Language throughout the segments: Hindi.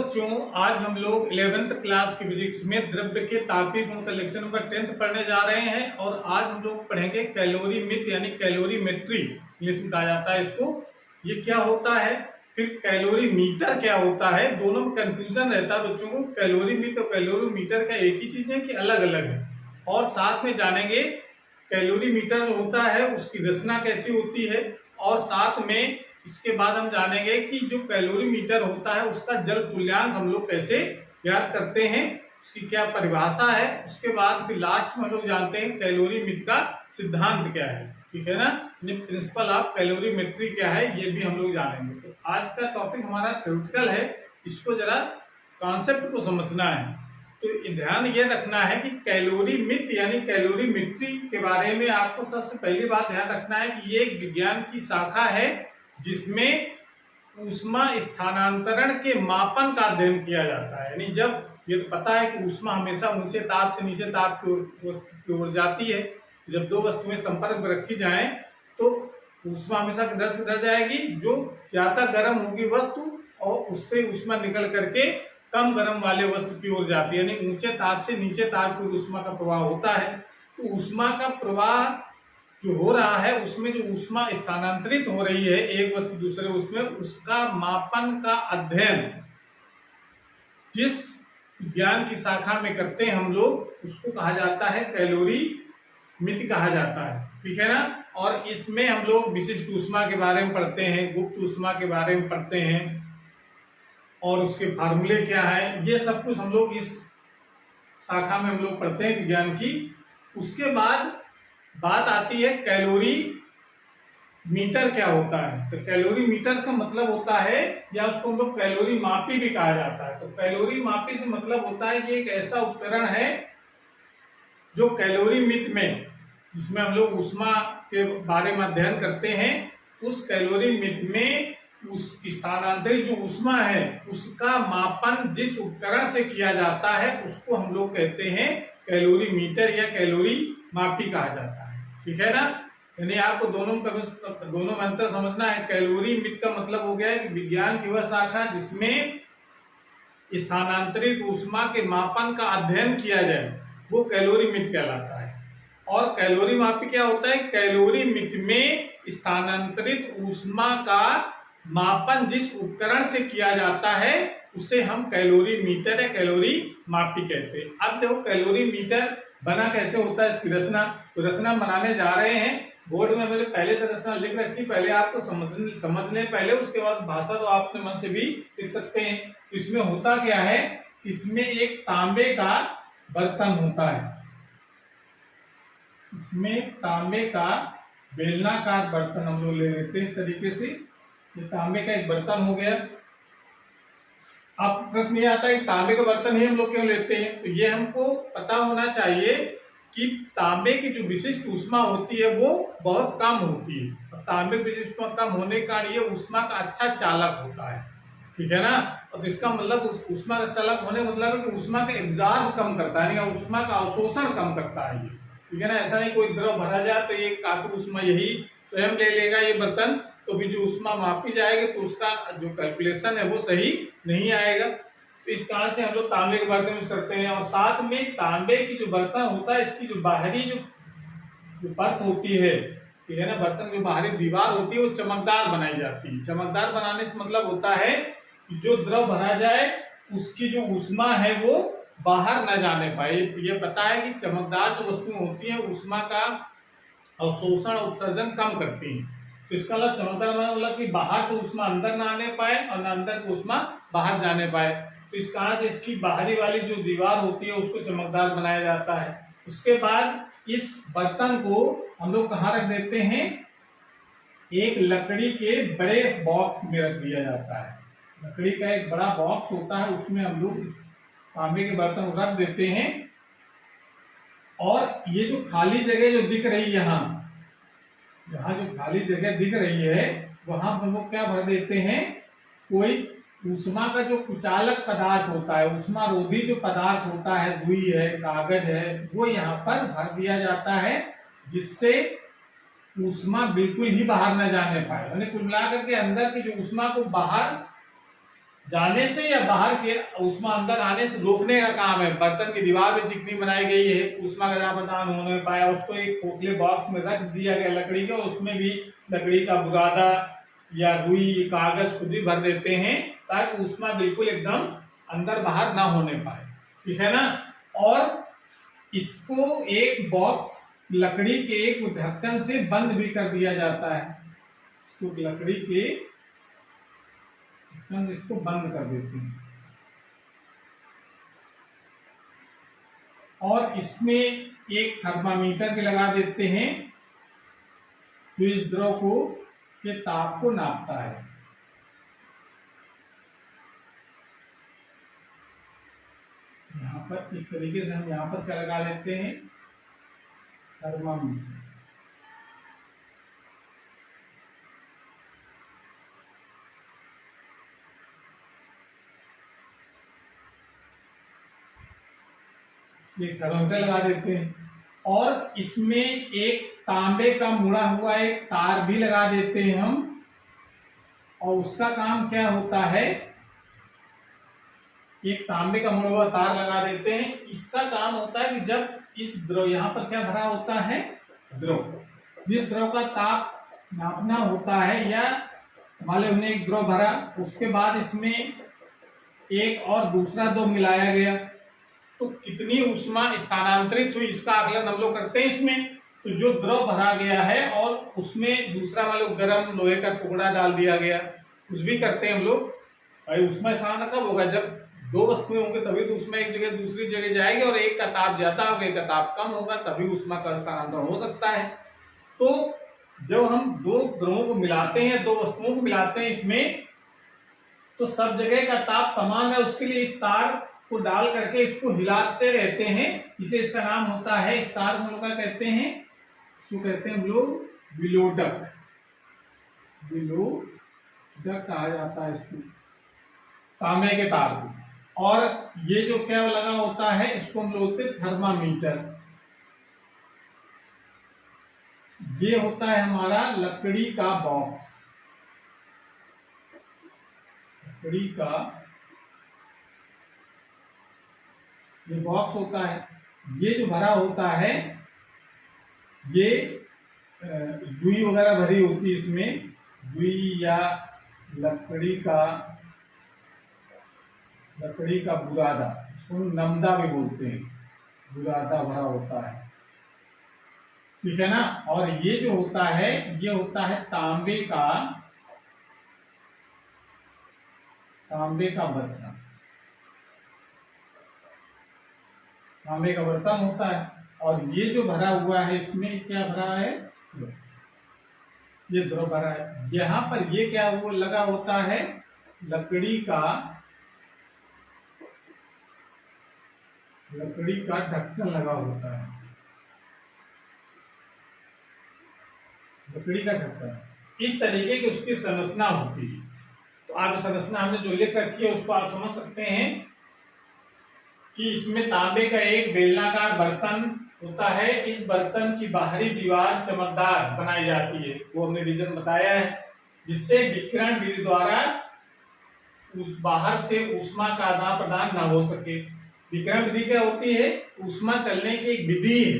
बच्चों, आज हम लोग 11th क्लास की फिजिक्स में द्रव्य के तापीय गुण का लेक्चर नंबर 10 पढ़ने जा रहे हैं। और आज हम लोग पढ़ेंगे कैलोरी मिथ यानी कैलोरीमेट्री, इंग्लिश में कहा जाता है इसको। ये क्या होता है, फिर कैलोरी मीटर क्या होता है, दोनों में कंफ्यूजन रहता है बच्चों को। कैलोरी मिथ और कैलोरी मीटर का एक ही चीज है कि अलग अलग है। और साथ में जानेंगे कैलोरी मीटर जो होता है उसकी रचना कैसी होती है, और साथ में इसके बाद हम जानेंगे कि जो कैलोरी मीटर होता है उसका जल तुल्यांक हम लोग कैसे ज्ञात करते हैं, उसकी क्या परिभाषा है। उसके बाद फिर लास्ट में हम लोग जानते हैं कैलोरी मिथ का सिद्धांत क्या है, ठीक है ना, प्रिंसिपल ऑफ कैलोरीमेट्री क्या है, ये भी हम लोग जानेंगे। तो आज का टॉपिक हमारा थ्योरेटिकल है, इसको जरा कॉन्सेप्ट को समझना है। तो ध्यान ये रखना है कि कैलोरी मिथ यानी कैलोरीमेट्री के बारे में आपको सबसे पहली बात ध्यान रखना है कि ये एक विज्ञान की शाखा है जिसमें ऊष्मा स्थानांतरण के मापन का अध्ययन किया जाता है। यानी जब ये तो पता है कि ऊष्मा हमेशा ऊंचे ताप से नीचे ताप की ओर जाती है। जब दो वस्तुएं संपर्क में रखी जाएं तो ऊष्मा हमेशा किधर से किधर जाएगी, जो ज्यादा गर्म होगी वस्तु और उससे ऊष्मा निकल करके कम गर्म वाले वस्तु की ओर जाती है। यानी ऊंचे ताप से नीचे ताप की ऊष्मा का प्रवाह होता है। तो ऊष्मा का प्रवाह जो हो रहा है उसमें जो ऊष्मा स्थानांतरित हो रही है एक वस्तु दूसरे उसमें, उसका मापन का अध्ययन जिस विज्ञान की शाखा में करते हैं हम लोग, उसको कहा जाता है कैलोरी मिथ कहा जाता है, ठीक है ना। और इसमें हम लोग विशिष्ट ऊष्मा के बारे में पढ़ते हैं, गुप्त ऊष्मा के बारे में पढ़ते हैं और उसके फार्मूले क्या है, ये सब कुछ हम लोग इस शाखा में हम लोग पढ़ते हैं विज्ञान की। उसके बाद बात आती है कैलोरी मीटर क्या होता है। तो कैलोरी मीटर का मतलब होता है, या उसको हम लोग कैलोरी मापी भी कहा जाता है। तो कैलोरी मापी से मतलब होता है कि एक ऐसा उपकरण है जो कैलोरी मिथ में, जिसमें हम लोग ऊष्मा के बारे में अध्ययन करते हैं, उस कैलोरी मिथ में उस स्थानांतरित जो ऊष्मा है उसका मापन जिस उपकरण से किया जाता है उसको हम लोग कहते हैं कैलोरी मीटर या कैलोरी मापी कहा जाता है, ठीक है ना। यानी आपको दोनों में अंतर समझना है। कैलोरी मिथ का मतलब हो गया कि विज्ञान की वह शाखा जिसमें स्थानांतरित ऊष्मा के मापन का अध्ययन किया जाए, वो कैलोरी मिथ कहलाता है। और कैलोरी मापी क्या होता है, कैलोरी मिथ में स्थानांतरित ऊष्मा का मापन जिस उपकरण से किया जाता है उसे हम कैलोरी मीटर या कैलोरी मापी कहते हैं। अब देखो कैलोरी मीटर बना कैसे होता है, इसकी रचना। तो रचना बनाने जा रहे हैं, बोर्ड में मैंने पहले से रचना लिख रखी, पहले आपको समझ लें पहले, उसके बाद भाषा तो आप अपने मन से भी लिख सकते हैं। तो इसमें होता क्या है, इसमें एक तांबे का बर्तन होता है, इसमें तांबे का बेलनाकार बर्तन हम लोग ले लेते हैं इस तरीके से। ये तांबे का एक बर्तन हो गया। अब प्रश्न ये आता है तांबे का बर्तन ही हम लोग क्यों लेते हैं, तो ये हमको पता होना चाहिए कि तांबे की जो विशिष्ट ऊष्मा होती है वो बहुत कम होती है। तांबे की विशिष्ट ऊष्मा कम होने का ये ऊष्मा का अच्छा चालक होता है, ठीक है ना। और इसका मतलब ऊष्मा का चालक होने का मतलब है कि ऊष्मा का एब्जॉर्ब कम करता है, यानी ऊष्मा का अवशोषण कम करता है ये, ठीक है ना। ऐसा नहीं कोई द्रव भरा जाए तो ये काफी ऊष्मा यही स्वयं ले लेगा ये बर्तन, तो भी जो ऊष्मा मापी जाएगी तो उसका जो कैलकुलेशन है वो सही नहीं आएगा। तो इस कारण से हम लोग तांबे के बर्तन यूज करते हैं। और साथ में तांबे की जो बर्तन होता है इसकी जो बाहरी जो परत होती है, ठीक है ना, बर्तन की बाहरी दीवार होती है वो चमकदार बनाई जाती है। चमकदार बनाने से मतलब होता है कि जो द्रव भरा जाए उसकी जो ऊष्मा है वो बाहर न जाने पाए। ये पता है कि चमकदार जो वस्तुएं होती है ऊष्मा का अवशोषण उत्सर्जन कम करती है। तो इसका चमकदार मतलब कि बाहर से ऊष्मा अंदर ना आने पाए और ना अंदर की ऊष्मा बाहर जाने पाए। तो इस कारण से इसकी बाहरी वाली जो दीवार होती है उसको चमकदार बनाया जाता है। उसके बाद इस बर्तन को हम लोग कहाँ रख देते हैं, एक लकड़ी के बड़े बॉक्स में रख दिया जाता है। लकड़ी का एक बड़ा बॉक्स होता है, उसमें हम लोग इस तांबे के बर्तन रख देते हैं। और ये जो खाली जगह जो दिख रही है, यहाँ जो खाली जगह दिख रही है वहां हम लोग क्या भर देते हैं, कोई ऊष्मा का जो कुचालक पदार्थ होता है, ऊष्मा रोधी जो पदार्थ होता है, रुई है, कागज है, वो यहाँ पर भर दिया जाता है, जिससे ऊष्मा बिल्कुल ही बाहर न जाने पाए। यानी कुल मिलाकर के अंदर की जो ऊष्मा को बाहर जाने से या बाहर के ऊष्मा अंदर आने से रोकने का काम है। बर्तन की दीवार भी चिकनी बनाई गई है, ऊष्मा का जहाँ प्रदान होने पाया, उसको एक खोखले बॉक्स में रख दिया गया लकड़ी के, उसमें भी लकड़ी का बुरादा या रुई कागज खुद भी भर देते हैं ताकि ऊष्मा बिल्कुल एकदम अंदर बाहर ना होने पाए, ठीक है ना। और इसको एक बॉक्स लकड़ी के एक ढक्कन से बंद भी कर दिया जाता है, इसको लकड़ी के ढक्कन इसको बंद कर देते हैं और इसमें एक थर्मामीटर भी लगा देते हैं जो इस द्रव को के ताप को नापता है। यहाँ पर इस तरीके से हम यहाँ पर क्या लगा लेते हैं, थर्मामीटर। ये थर्मामीटर लगा देते हैं और इसमें एक तांबे का मुड़ा हुआ एक तार भी लगा देते हैं हम, और उसका काम क्या होता है, एक तांबे का मुड़ा हुआ तार लगा देते हैं। इसका काम होता है कि जब इस द्रव, यहाँ पर क्या भरा होता है, द्रव, जिस द्रव का ताप नापना होता है, या मान लो हमने एक द्रव भरा, उसके बाद इसमें एक और दूसरा द्रव मिलाया गया, तो कितनी ऊष्मा स्थानांतरित हुई इसका आकलन हम लोग करते हैं इसमें। तो जो द्रव भरा गया है और उसमें दूसरा मान लो गर्म लोहे का टुकड़ा डाल दिया गया, कुछ भी करते हैं हम लोग, भाई ऊष्मा स्थानांतरण कब होगा, जब दो वस्तुएं होंगे तभी तो ऊष्मा एक जगह दूसरी जगह जाएगी, और एक का ताप ज्यादा होगा एक का ताप कम होगा, तभी ऊष्मा का स्थानांतरण हो सकता है। तो जब हम दो द्रवों को मिलाते हैं, दो वस्तुओं को मिलाते हैं इसमें, तो सब जगह का ताप समान है, उसके लिए इस तार को डाल करके इसको हिलाते रहते हैं, इसे इसका नाम होता है, इस तार को हम लोग क्या कहते हैं, इसको कहते हैं हम लोग विलोडक, विलोडक कहा जाता है इसको, तांबे के तार को। और ये जो क्या लगा होता है इसको हम लोग बोलते हैं थर्मामीटर। ये होता है हमारा लकड़ी का बॉक्स, लकड़ी का ये बॉक्स होता है। ये जो भरा होता है ये रुई वगैरह भरी होती है इसमें, रुई या लकड़ी का बुरादा, इसको नमदा भी बोलते हैं, बुरादा भरा होता है, ठीक है ना। और ये जो होता है ये होता है तांबे का बर्तन, तांबे का बर्तन होता है। और ये जो भरा हुआ है इसमें क्या भरा है, ये द्रव भरा है। यहाँ पर ये क्या वो लगा होता है, लकड़ी का ढक्कन लगा होता है, लकड़ी का ढक्कन। इस तरीके की उसकी संरचना होती है। तो आप संरचना हमने जो लिख रखी है उसको आप समझ सकते हैं कि इसमें तांबे का एक बेलनाकार बर्तन होता है, इस बर्तन की बाहरी दीवार चमकदार बनाई जाती है, वो हमने रीजन बताया है, जिससे विकिरण विधि द्वारा उस बाहर से ऊष्मा का आदान प्रदान न हो सके। विकिरण विधि क्या होती है, ऊष्मा चलने की एक विधि है,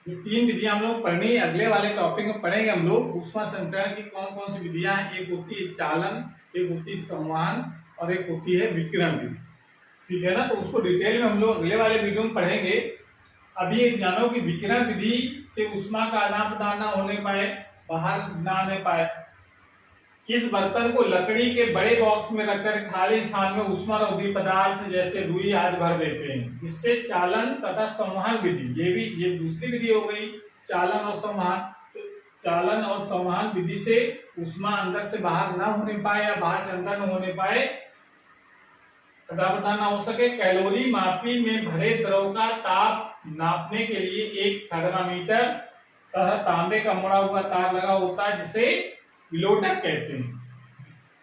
जो 3 विधियां हम लोग पढ़नी है, अगले वाले टॉपिक में पढ़ेंगे हम लोग ऊष्मा संचरण की कौन कौन सी विधियां हैं। एक होती है चालन, एक होती है संवहन और एक होती है विकिरण विधि, ठीक है ना। तो उसको डिटेल में हम लोग अगले वाले वीडियो में पढ़ेंगे। अभी ये जानो कि विकिरण विधि से ऊष्मा का आदान प्रदान ना होने पाए, बाहर ना आने पाए, इस बर्तन को लकड़ी के बड़े बॉक्स में रखकर खाली स्थान में ऊष्मारोधी पदार्थ जैसे रुई आदि भर देते हैं, जिससे चालन तथा संवहन विधि, ये दूसरी विधि हो गई, चालन और संवहन। तो चालन और संवहन विधि से ऊष्मा अंदर से बाहर ना होने पाए या बाहर से अंदर न होने पाए, आदान प्रदान ना हो सके। कैलोरी मापी में भरे द्रव का ताप नापने के लिए एक थर्मामीटर तथा तांबे का मुड़ा हुआ तार लगा होता है, जिसे विलोडक कहते हैं,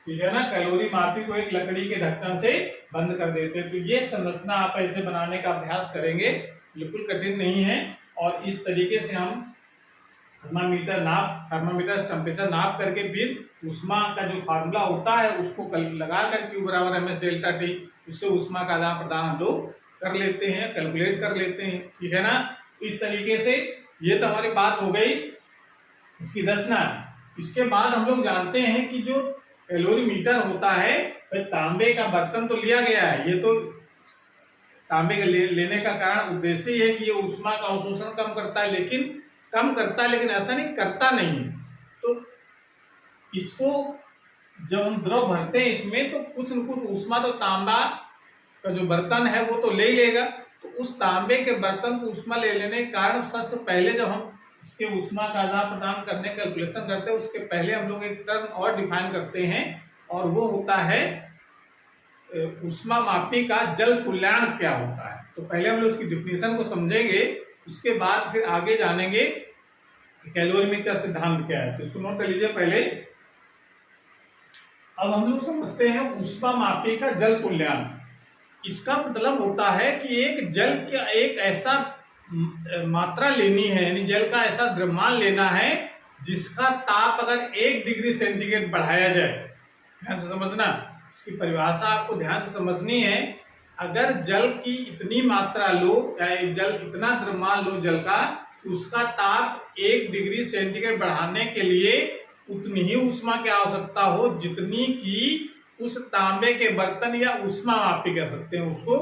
ठीक है ना। कैलोरी मापी को एक लकड़ी के ढक्कन से बंद कर देते हैं। तो ये संरचना आप ऐसे बनाने का अभ्यास करेंगे, बिल्कुल कठिन नहीं है। और इस तरीके से हम थर्मामीटर टेम्परेचर नाप करके फिर ऊष्मा का जो फार्मूला होता है उसको लगा कर Q बराबर ms डेल्टा टी, उससे ऊष्मा का आदान प्रदान हम लोग कर लेते हैं, कैलकुलेट कर लेते हैं। ठीक है ना। इस तरीके से ये तो हमारी बात हो गई इसकी रचना। इसके बाद हम लोग जानते हैं कि जो कैलोरीमीटर होता है, तांबे का बर्तन तो लिया गया है। ये तो तांबे के लेने का कारण उद्देश्य है कि ये ऊष्मा का अवशोषण कम करता है, लेकिन ऐसा नहीं करता नहीं। तो इसको जब हम द्रव भरते हैं इसमें, तो कुछ न कुछ ऊष्मा तो तांबा का जो बर्तन है वो तो ले लेगा। तो उस तांबे के बर्तन को ऊष्मा ले लेने के कारण सबसे पहले जब हम इसके ऊष्मा का आदान प्रदान करने का कैलकुलेशन करते हैं, उसके पहले हम लोग एक टर्म और डिफाइन करते हैं, और वो होता है ऊष्मा मापी का जल तुल्यांक क्या होता है। तो पहले हम लोग इसकी डिफिनेशन को समझेंगे, उसके बाद फिर आगे जानेंगे कैलोरीमीटर सिद्धांत क्या है। तो इसको नोट कर लीजिए पहले। अब हम लोग समझते हैं ऊष्मा मापी का जल तुल्यांक। इसका मतलब होता है कि एक जल का एक ऐसा मात्रा लेनी है, यानी जल का ऐसा द्रव्यमान लेना है जिसका ताप अगर 1 डिग्री सेंटीग्रेड बढ़ाया जाए। ध्यान से समझना, इसकी परिभाषा आपको ध्यान से समझनी है। अगर जल की इतनी मात्रा लो या जल इतना द्रव्यमान लो जल का, उसका ताप 1 डिग्री सेंटीग्रेड बढ़ाने के लिए उतनी ही ऊष्मा की आवश्यकता हो जितनी की उस तांबे के बर्तन या ऊष्मा मापी कह सकते हैं उसको,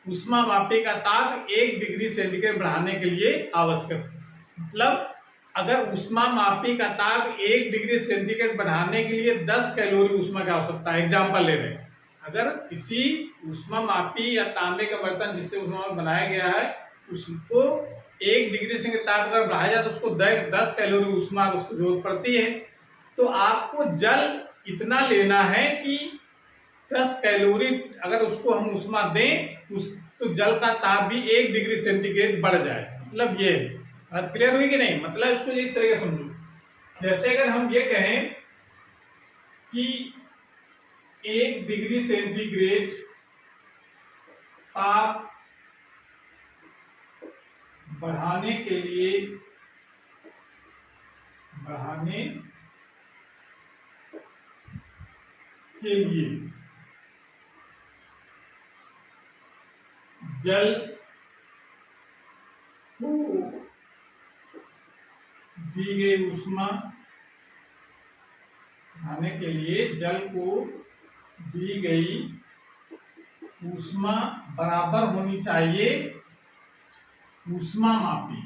ऊष्मा मापी का ताप 1 डिग्री सेंटीग्रेड बढ़ाने के लिए आवश्यक है। मतलब अगर ऊष्मा मापी का ताप 1 डिग्री सेंटीग्रेड बढ़ाने के लिए 10 कैलोरी ऊष्मा की आवश्यकता है, एग्जाम्पल ले रहे हैं। अगर किसी ऊष्मा मापी या तांबे का बर्तन जिससे ऊष्मा बनाया गया है उसको 1 डिग्री सेंटीग्रेड ताप अगर बढ़ाया जाए तो उसको 10 कैलोरी ऊष्मा उसको जरूरत पड़ती है। तो आपको जल इतना लेना है कि 10 कैलोरी अगर उसको हम ऊष्मा दें तो जल का ताप भी 1 डिग्री सेंटीग्रेड बढ़ जाए। मतलब ये बात क्लियर हुई कि नहीं। मतलब इसको इस तरह से समझो, जैसे अगर हम ये कहें कि 1 डिग्री सेंटीग्रेड ताप बढ़ाने के लिए जल को दी गई ऊष्मा बढ़ाने के लिए जल को दी गई ऊष्मा बराबर होनी चाहिए ऊष्मा मापी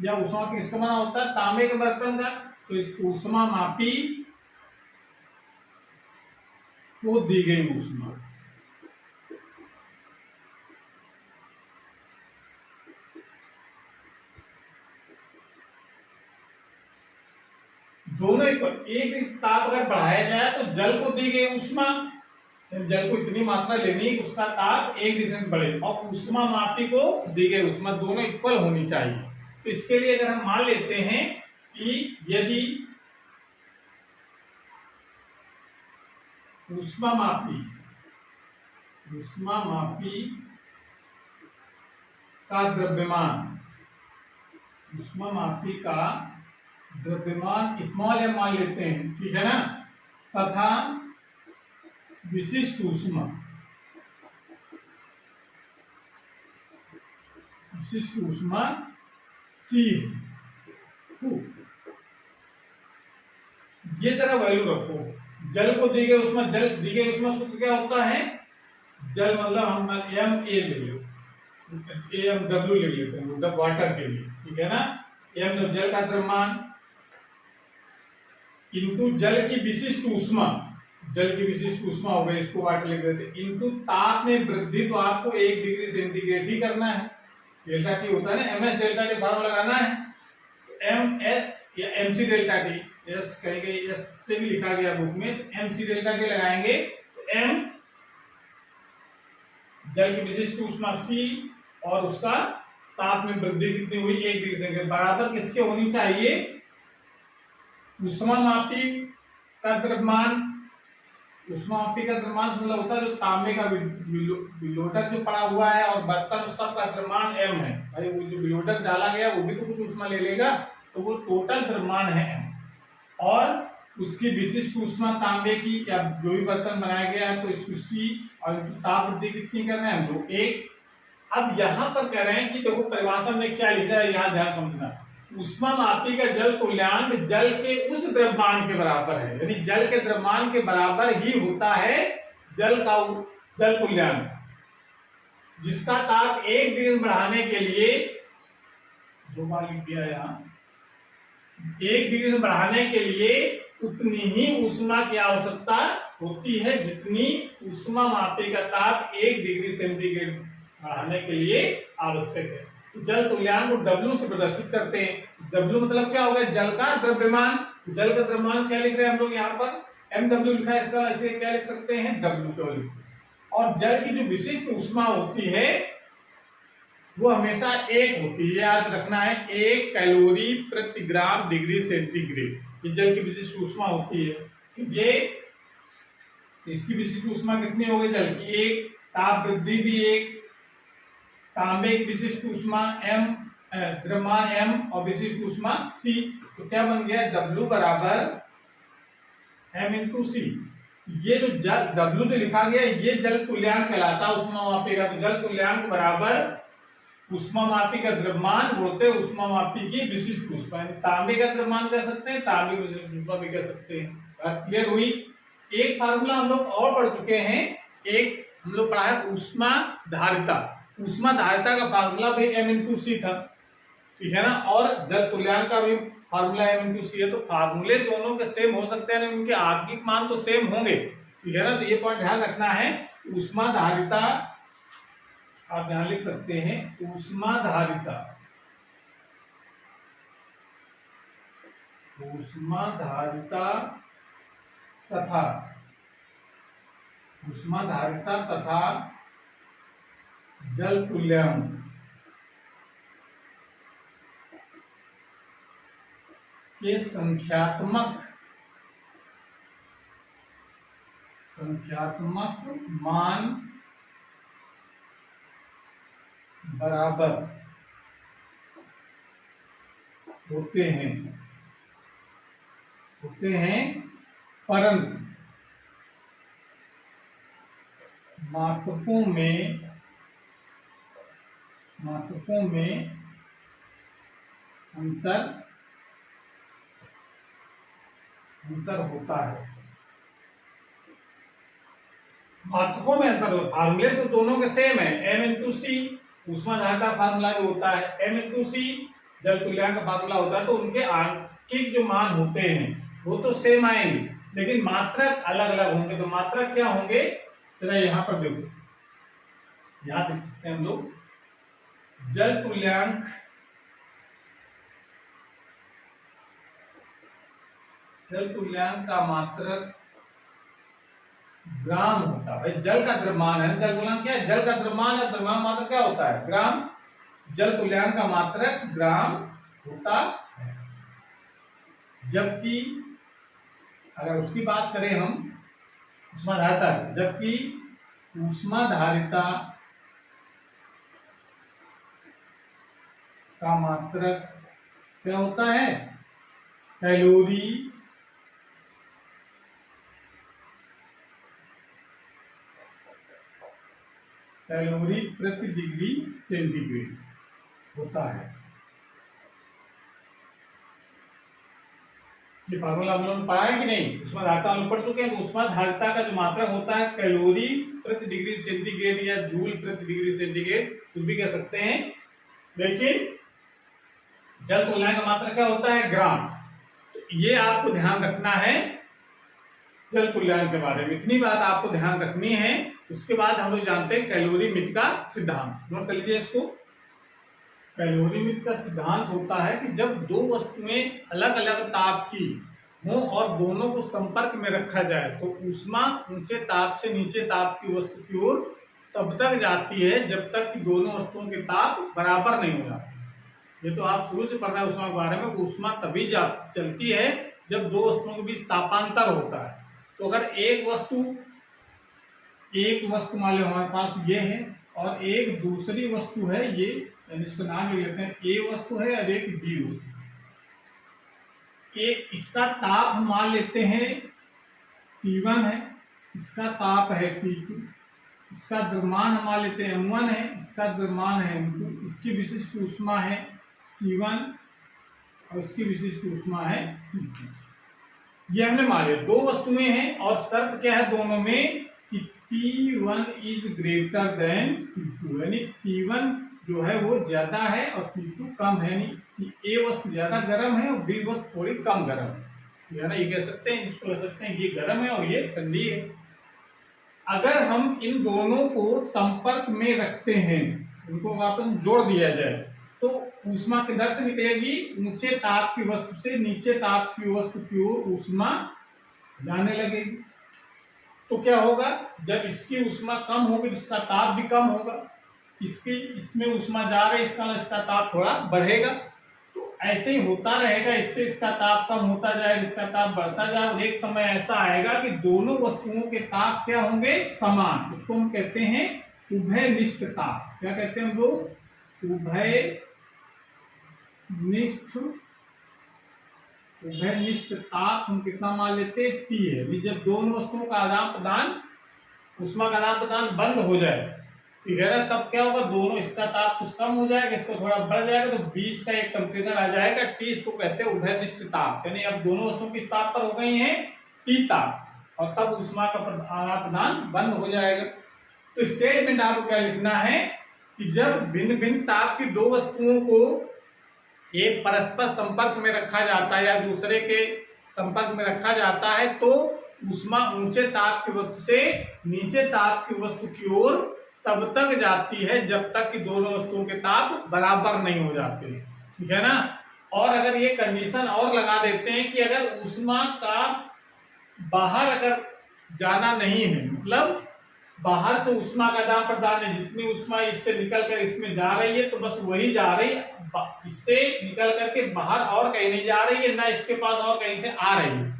या ऊष्मा किसका बना होता है, तांबे के बर्तन का। तो इस ऊष्मा मापी को दी गई ऊष्मा दोनों एक ताप अगर बढ़ाया जाए तो जल को दी गई ऊष्मा, जल को इतनी मात्रा लेनी उसका ताप 1 डिग्री सेंटीग्रेड बढ़े, और ऊष्मा मापी को दी गई ऊष्मा दोनों इक्वल होनी चाहिए। तो इसके लिए अगर हम मान लेते हैं कि यदि ऊष्मा मापी का द्रव्यमान स्मॉल एम मान लेते हैं, ठीक है ना, तथा विशिष्ट ऊष्मा C है। तो ये जरा वैल्यू रखो, जल को दी गई ऊष्मा सूत्र क्या होता है, जल मतलब हम एम ए ले लो, एम डब्ल्यू ले लेते हैं वाटर के लिए, ठीक है ना। एम तो जल का द्रव्यमान इनटू जल की विशिष्ट ऊष्मा हो गई, इसको वाटर लिख देते, इनटू ताप में वृद्धि, तो आपको 1 डिग्री सेंटीग्रेड ही करना है। डेल्टा टी होता है ना, M S delta T formula लगाना है, एम एस या M C delta T, S कहीं कहीं एस से भी लिखा गया बुक में, एम सी डेल्टा टी लगाएंगे तो एम जल की विशिष्ट ऊष्मा सी और उसका ताप में वृद्धि कितनी हुई 1 डिग्री सेंटीग्रेड बराबर किसके होनी चाहिए, ऊष्मा मापी का द्रव्यमान ऊष्मामापी का द्रव्यमान मतलब होता है जो तांबे का बिलोडक जो पड़ा हुआ है और बर्तन सब का द्रव्यमान m है। भाई वो जो बिलोडक डाला गया वो भी तो कुछ ऊष्मा ले लेगा, तो वो टोटल द्रव्यमान है m। और उसकी विशिष्ट ऊष्मा तांबे की या जो भी बर्तन बनाया गया है तो इसको C और ताप वृद्धि कितनी कर रहे हैं हम लोग 1। अब यहाँ पर कह रहे हैं कि देखो परिभाषा में क्या लिखा है, यहाँ ध्यान समझना। ऊष्मामापी का जल तुल्यांक जल के उस द्रव्यमान के बराबर है, यानी जल के द्रव्यमान के बराबर ही होता है जल तुल्यांक, जिसका ताप 1 डिग्री बढ़ाने के लिए 2 बार लिख दिया यहाँ, 1 डिग्री बढ़ाने के लिए उतनी ही ऊष्मा की आवश्यकता होती है जितनी ऊष्मामापी का ताप 1 डिग्री सेंटीग्रेड बढ़ाने के लिए आवश्यक है। जल तुल्यांक को W से प्रदर्शित करते हैं। W मतलब क्या होगा, जल का द्रव्यमान। जल का द्रव्यमान क्या लिख रहे हैं हम लोग यहाँ पर MW लिखा है, इसका ऐसे क्या लिख सकते हैं W केवल। और जल की जो विशिष्ट ऊष्मा होती है वो हमेशा 1 होती है, याद रखना है 1 कैलोरी प्रति ग्राम डिग्री सेंटीग्रेड। ये जल की विशिष्ट ऊष्मा होती है। ये इसकी विशिष्ट ऊष्मा कितनी हो गई जल की 1, ताप वृद्धि भी 1, तांबे की विशिष्ट ऊष्मा m, द्रव्यमान m और विशिष्ट ऊष्मा c। तो क्या बन गया W बराबर m इंटू सी। ये जो जल W जो लिखा गया ये जल तुल्यांक कहलाता है ऊष्मामापी का। तो जल तुल्यांक बराबर ऊष्मामापी का द्रव्यमान बोलते हैं ऊष्मामापी की विशिष्ट ऊष्मा। तांबे का द्रव्यमान कह सकते हैं, तांबे की विशिष्ट ऊष्मा भी कह सकते हैं। बात क्लियर हुई। एक फार्मूला हम लोग और पढ़ चुके हैं, एक हम लोग पढ़ा है ऊष्मा धारिता। ऊष्मा धारिता का फार्मूला भी m इंटू सी था, ठीक है ना। और जल तुल्यांक का भी फार्मूला m इंटू सी है। तो फार्मूले दोनों के सेम हो सकते हैं, उनके आत्मिक मान तो सेम होंगे, ठीक है ना। तो ये पॉइंट ध्यान रखना है। ऊष्मा धारिता आप यहां लिख सकते हैं, ऊष्मा धारिता, ऊष्मा धारिता तथा ऊष्मा धारिता तथा जल तुल्यांक के संख्यात्मक मान बराबर होते हैं परंतु मात्रकों में अंतर होता है। मात्रकों में अंतर होता है। फार्मूले तो दोनों के सेम है, m इंटू सी ऊष्मा धारिता फार्मूला भी होता है, m इंटू सी जल तुल्यांक का फार्मूला होता है। तो उनके आंकिक जो मान होते हैं वो तो सेम आएंगे, लेकिन मात्रक अलग अलग होंगे। तो मात्रक क्या होंगे जरा यहाँ पर देखो, यहाँ देख सकते हैं हम लोग जल तुल्यांक का मात्रक ग्राम होता है। भाई जल का द्रव्यमान है, जल तुल्यांक क्या है, जल का द्रव्यमान है, द्रव्यमान मात्रक क्या होता है ग्राम। जल तुल्यांक का मात्रक ग्राम होता है। जबकि अगर उसकी बात करें हम ऊष्मा धारिता, जबकि ऊष्मा धारिता का मात्रक क्या होता है कैलोरी प्रति डिग्री सेंटीग्रेड होता है। ये फार्मूला हम लोग पढ़ा है कि नहीं, ऊष्मा धारिता हम लोग पढ़ चुके हैं। तो ऊष्मा धारिता का जो मात्रक होता है कैलोरी प्रति डिग्री सेंटीग्रेड या जूल प्रति डिग्री सेंटीग्रेड, कुछ भी कह सकते हैं। लेकिन जल तुल्यांक का मात्रक क्या होता है ग्राम। तो ये आपको ध्यान रखना है जल तुल्यांक के बारे में, इतनी बात आपको ध्यान रखनी है। उसके बाद हम लोग जानते हैं कैलोरीमीटर का सिद्धांत। नोट कर लीजिए इसको। कैलोरीमीटर का सिद्धांत होता है कि जब दो वस्तुएं अलग अलग ताप की हों और दोनों को संपर्क में रखा जाए तो ऊष्मा ऊंचे ताप से नीचे ताप की वस्तु की ओर तब तक जाती है जब तक कि दोनों वस्तुओं के ताप बराबर नहीं हो जाते। ये तो आप शुरू से पढ़ रहे हैं ऊष्मा के बारे में। ऊष्मा तभी चलती है जब दो वस्तुओं के बीच तापांतर होता है। तो अगर एक वस्तु मान लो हमारे पास ये है और एक दूसरी वस्तु है ये, यानी इसका नाम ले लेते हैं ए वस्तु है और एक बी वस्तु। एक इसका ताप हम मान लेते हैं T1 है, इसका ताप है T2, इसका द्रव्यमान हम मान लेते हैं M1 है, इसका द्रव्यमान है M2, इसकी विशिष्ट ऊष्मा है C1 और इसकी विशिष्ट ऊष्मा है C2। ये हमने मान लिया, दो वस्तुएं हैं और शर्त क्या है दोनों में कि T1 is greater than T2, यानी T1 जो है वो ज्यादा है और T2 कम है, नहीं कि A वस्तु ज्यादा गर्म है और B वस्तु थोड़ी कम गर्म है ना, ये कह सकते हैं, इसको कह सकते हैं ये गर्म है और ये ठंडी है। अगर हम इन दोनों को संपर्क में रखते हैं, उनको आपस में जोड़ दिया जाए तो ऊष्मा किधर से निकलेगी, ऊंचे ताप की वस्तु से नीचे ताप की वस्तु की ओर ऊष्मा जाने लगेगी। तो क्या होगा, जब इसकी ऊष्मा कम होगी तो इसका ताप भी कम होगा, इसमें ऊष्मा जा रही है इसका ताप थोड़ा बढ़ेगा। तो ऐसे ही होता रहेगा, इससे इसका ताप कम होता जाएगा, इसका ताप बढ़ता जाएगा और एक समय ऐसा आएगा कि दोनों वस्तुओं के ताप क्या होंगे, समान। उसको हम कहते हैं उभयनिष्ठ ताप। क्या कहते हैं हम लोग, उभयनिष्ठ ताप हम कितना मान लेते हैं, T है। जब दोनों वस्तुओं का आदान प्रदान, ऊष्मा का आदान प्रदान बंद हो जाए, ठीक है ना, तब क्या होगा, दोनों इसका ताप कुछ कम हो जाएगा, इसका थोड़ा बढ़ जाएगा, तो बीच का एक टेम्परेचर आ जाएगा T। इसको कहते हैं उभयनिष्ठ ताप, यानी अब दोनों वस्तुओं किस ताप पर हो गई हैं, T ताप, और तब ऊष्मा का आदान प्रदान बंद हो जाएगा। तो स्टेटमेंट आपको क्या लिखना है कि जब भिन्न भिन्न ताप की दो वस्तुओं को एक परस्पर संपर्क में रखा जाता है या दूसरे के संपर्क में रखा जाता है तो ऊष्मा ऊंचे ताप की वस्तु से नीचे ताप की वस्तु की ओर तब तक जाती है जब तक कि दोनों वस्तुओं के ताप बराबर नहीं हो जाते, ठीक है ना। और अगर ये कंडीशन और लगा देते हैं कि अगर ऊष्मा का बाहर अगर जाना नहीं है, मतलब बाहर से ऊष्मा का आदान प्रदान है, जितनी ऊष्मा इससे निकल कर इसमें जा रही है तो बस वही जा रही है, इससे निकल करके बाहर और कहीं नहीं जा रही है, ना इसके पास और कहीं से आ रही है,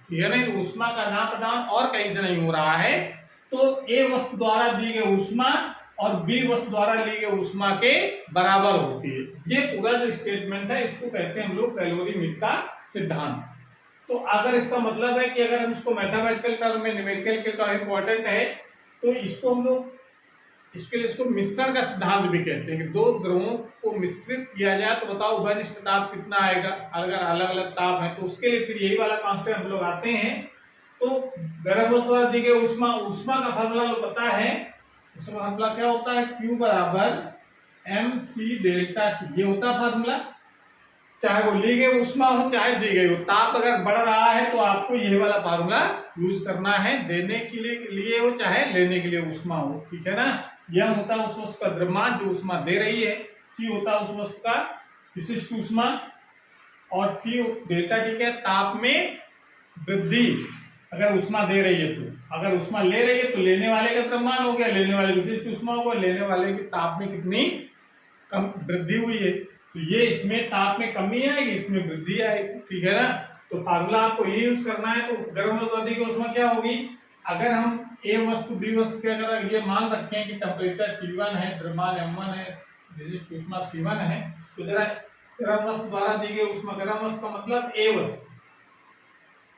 ठीक है ना। ऊष्मा का आदान प्रदान और कहीं से नहीं हो रहा है, तो ए वस्तु द्वारा दी गई ऊष्मा और बी वस्तु द्वारा ली गई ऊष्मा के बराबर होती है। ये पूरा जो स्टेटमेंट है इसको कहते हैं हम लोग कैलोरीमीटर का सिद्धांत। तो अगर इसका मतलब है कि अगर हम इसको मैथमेटिकल टर्म में, न्यूमेरिकल के टर्म इंपॉर्टेंट है, तो इसको हम लोग इसके लिए इसको मिश्रण का सिद्धांत भी कहते हैं कि दो द्रवों को मिश्रित किया जाए तो बताओ उभयनिष्ठ ताप कितना आएगा, अगर अलग अलग ताप है तो उसके लिए फिर यही वाला कांस्टेंट हम लोग आते हैं। तो गर्म वस्तु द्वारा दी गई ऊष्मा, ऊष्मा का फॉर्मूला पता है, उसका फॉर्मूला क्या होता है, Q बराबर mc डेल्टा T, ये होता है फॉर्मूला। चाहे वो ली गई ऊष्मा हो चाहे दी गई हो, ताप अगर बढ़ रहा है तो आपको यही वाला फार्मूला यूज करना है, देने के लिए हो चाहे लेने के लिए ऊष्मा हो, ठीक है ना। यह होता है उस वस्तु का द्रव्यमान जो ऊष्मा दे रही है, C होता है उस वस्तु का विशिष्ट ऊष्मा, और T डेल्टा T क्या, ताप में वृद्धि अगर ऊष्मा दे रही है तो, अगर ऊष्मा ले रही है तो लेने वाले का द्रव्यमान हो गया, लेने वाले विशिष्ट ऊष्मा होगा, लेने वाले के ताप में कितनी कम वृद्धि हुई है, तो ये इसमें ताप में कमी आएगी, इसमें वृद्धि आएगी, ठीक है ना। तो फार्मूला आपको ये यूज करना है। तो गर्म वस्तु अधिक ऊष्मा क्या होगी, अगर हम ए वस्तु बी वस्तु के अगर ये मान रखें कि टेम्परेचर T1 है, द्रव्यमान M1 है, विशिष्ट ऊष्मा C1 है, तो जरा गर्म वस्तु द्वारा दी गई ऊष्मा, गर्म वस्तु का मतलब ए वस्तु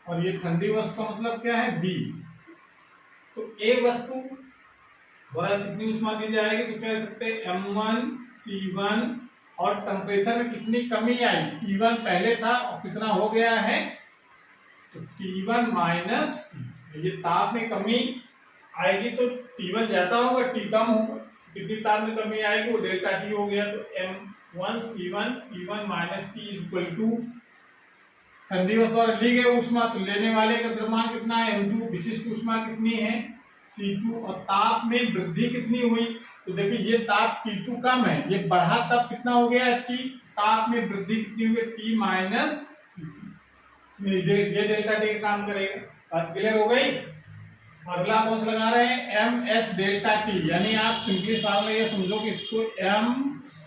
और ये ठंडी वस्तु का मतलब क्या है, बी। तो ए वस्तु द्वारा कितनी ऊष्मा दी जाएगी, तो कह सकते हैं M1 C1, और टेम्परेचर में कितनी कमी आई, T1 पहले था और कितना हो गया है, तो T1 माइनस T, ये ताप में कमी आएगी तो T1 ज्यादा होगा, T कम होगा, कितनी ताप में कमी आएगी वो डेल्टा T हो गया। तो M1 C1 T1 minus T equal to ठंडी वस्तु द्वारा ली गई ऊष्मा, तो लेने वाले का द्रव्यमान कितना है M2, विशिष्ट ऊष्मा कितनी है C2, और ताप में वृद्धि कितनी हुई, तो देखिए ये ताप T2 कम है, ये बढ़ा तब कितना हो गया T, ताप में वृद्धि कितनी हुई T माइनस ये डेल्टा T का काम करेगा। बात क्लियर हो गई। अगला कौन सा लगा रहे हैं, MS डेल्टा T, यानी आप सिंपली सवाल में ये समझो कि इसको MC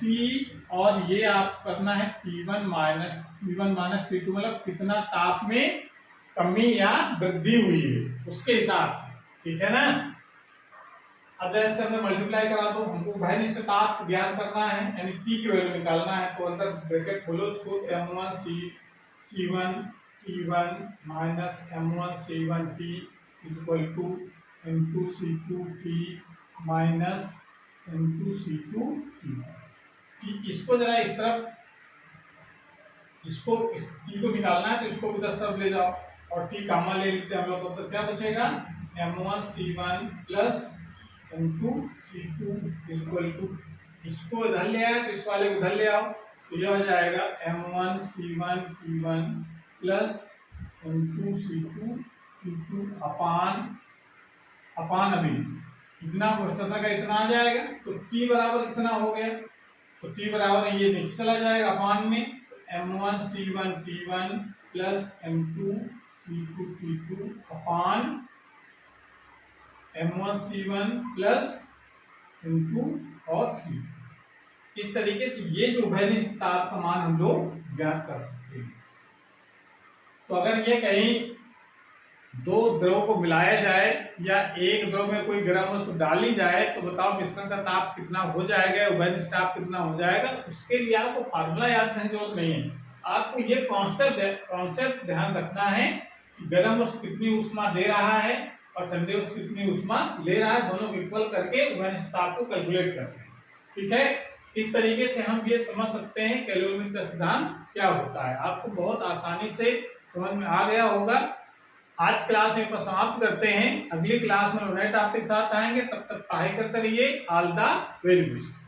और ये आप करना है T1 माइनस T2, मतलब कितना ताप में कमी या वृद्धि हुई है उसके हिसाब से, ठीक है ना। अब जरा इसके अंदर मल्टीप्लाई करा दो, हमको उभयनिष्ठ ताप ज्ञात करना है यानी T की वैल्यू निकालना है। तो अंदर ब्रैकेट खोलो उसको, M1 C1 T1 minus M1 C1 T equal to M2 C2 T minus M2 C2 T। इसको जरा इस तरफ, इसको इस T को निकालना है तो इसको भी 10 तरफ ले जाओ और T कामा ले लेते हैं हम लोग। तो क्या बचेगा, M1 C1 plus M2 C2 equal to, इसको इधर ले आए तो इस वाले को इधर ले आओ, तो यह हो जाएगा M1 C1 T1 plus M2 C2 T2 अपान अभी इतना सतह का इतना आ जाएगा। तो T बराबर कितना हो गया, तो T बराबर ये नीचे चला जाएगा अपान में, M1 C1 T1 plus M2 C2 T2 अपान M1 C1 प्लस M2 और C2। इस तरीके से ये जो उभयनिष्ठ ताप का मान हम लोग ज्ञात कर सकते हैं। तो अगर ये कहीं दो द्रव को मिलाया जाए या एक द्रव में कोई गर्म वस्तु डाली जाए तो बताओ मिश्रण का ताप कितना हो जाएगा, उभयनिष्ठ ताप कितना हो जाएगा। उसके लिए आपको फार्मूला याद करने की जरूरत नहीं है, आपको ये कॉन्सेप्ट ध्यान रखना है कि गर्म वस्तु कितनी ऊष्मा दे रहा है और ठंडे वस्तु कितनी ऊष्मा ले रहा है, दोनों को इक्वल करके उभयनिष्ठ ताप को कैलकुलेट करते हैं, ठीक है। इस तरीके से हम ये समझ सकते हैं कैलोरीमीटर का सिद्धांत क्या होता है। आपको बहुत आसानी से समझ में आ गया होगा। आज क्लास में समाप्त करते हैं, अगली क्लास में नए टॉपिक के साथ आएंगे, तब तक पढ़ाई करते रहिए। All the very best.